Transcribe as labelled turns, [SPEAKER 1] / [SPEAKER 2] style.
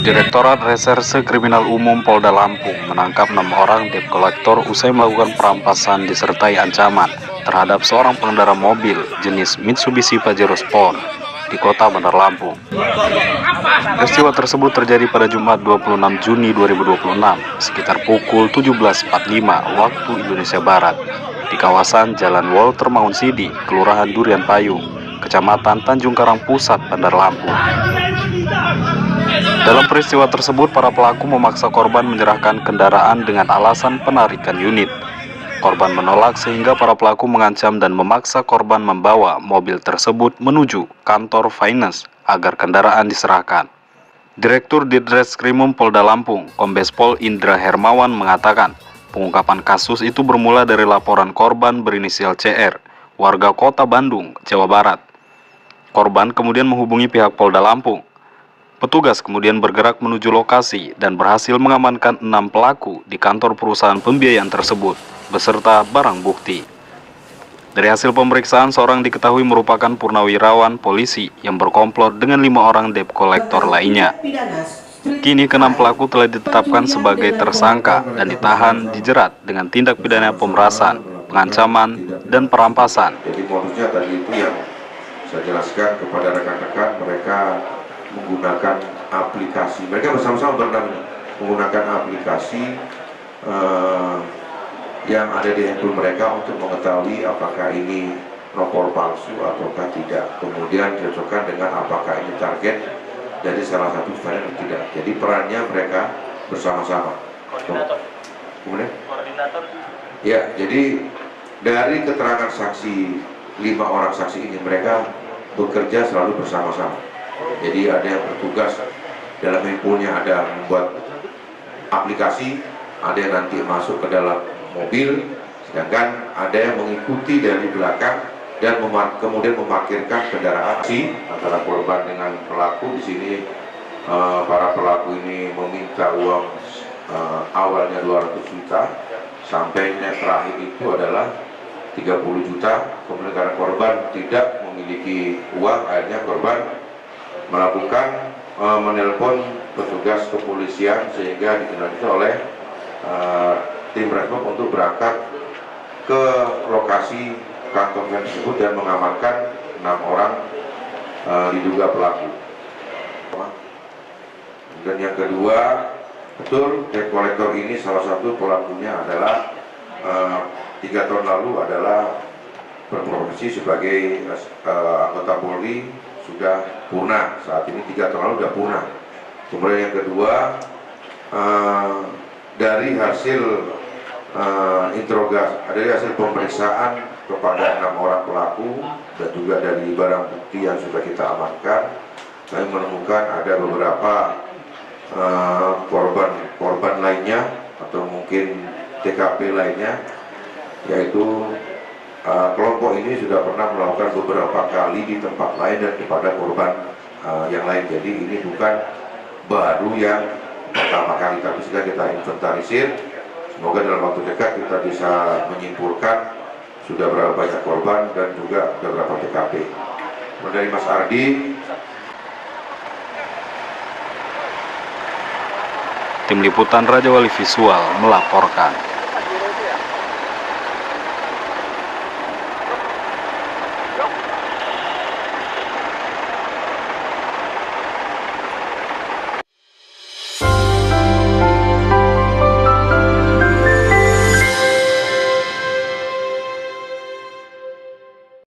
[SPEAKER 1] Direktorat Reserse Kriminal Umum Polda Lampung menangkap 6 orang debt collector usai melakukan perampasan disertai ancaman terhadap seorang pengendara mobil jenis Mitsubishi Pajero Sport di kota Bandar Lampung. Peristiwa tersebut terjadi pada Jumat 26 Juni 2026 sekitar pukul 17.45 waktu Indonesia Barat di kawasan Jalan Walter Mangun Sidi, Kelurahan Durian Payung, Kecamatan Tanjung Karang Pusat, Bandar Lampung. Dalam peristiwa tersebut, para pelaku memaksa korban menyerahkan kendaraan dengan alasan penarikan unit. Korban menolak sehingga para pelaku mengancam dan memaksa korban membawa mobil tersebut menuju kantor finance agar kendaraan diserahkan. Direktur Ditreskrimum Polda Lampung, Kombes Pol Indra Hermawan mengatakan, pengungkapan kasus itu bermula dari laporan korban berinisial CR, warga Kota Bandung, Jawa Barat. Korban kemudian menghubungi pihak Polda Lampung. Petugas kemudian bergerak menuju lokasi dan berhasil mengamankan 6 pelaku di kantor perusahaan pembiayaan tersebut, beserta barang bukti. Dari hasil pemeriksaan, seorang diketahui merupakan purnawirawan polisi yang berkomplot dengan 5 orang debt collector lainnya. Kini ke-6 pelaku telah ditetapkan sebagai tersangka dan ditahan dijerat dengan tindak pidana pemerasan, pengancaman, dan perampasan.
[SPEAKER 2] Jadi modusnya tadi itu yang saya jelaskan kepada rekan-rekan, mereka menggunakan aplikasi, mereka bersama-sama bernama menggunakan aplikasi yang ada di handphone mereka untuk mengetahui apakah ini nomor palsu ataukah tidak, kemudian dicocokkan dengan apakah ini target dari salah satu varian atau tidak. Jadi perannya mereka bersama-sama. Kemudian ya, jadi dari keterangan saksi, 5 orang saksi ini mereka bekerja selalu bersama-sama. Jadi ada yang bertugas dalam handphonenya, ada membuat aplikasi, ada yang nanti masuk ke dalam mobil, sedangkan ada yang mengikuti dari belakang dan kemudian memarkirkan kendaraan. Antara korban dengan pelaku di sini, para pelaku ini meminta uang awalnya 200 juta, sampai net terakhir itu adalah 30 juta. Kemudian karena korban tidak memiliki uang, akhirnya korban melakukan menelpon petugas kepolisian sehingga ditindak oleh tim Resmob untuk berangkat ke lokasi kantor tersebut dan mengamankan 6 orang diduga pelaku. Dan yang kedua, betul debt collector ini salah satu pelakunya adalah 3 tahun lalu adalah berprofesi sebagai anggota Polri, sudah purna. Saat ini 3 tahun lalu sudah purna. Kemudian yang kedua, dari hasil interogasi, dari hasil pemeriksaan kepada 6 orang pelaku dan juga dari barang bukti yang sudah kita amankan, kami menemukan ada beberapa korban lainnya atau mungkin TKP lainnya, yaitu kelompok ini sudah pernah melakukan beberapa kali di tempat lain dan kepada korban yang lain. Jadi ini bukan baru yang pertama kali, tapi sudah kita inventarisir. Semoga dalam waktu dekat kita bisa menyimpulkan sudah berapa banyak korban dan juga beberapa TKP. Dari Mas Ardi.
[SPEAKER 1] Tim Liputan Raja Wali Visual melaporkan.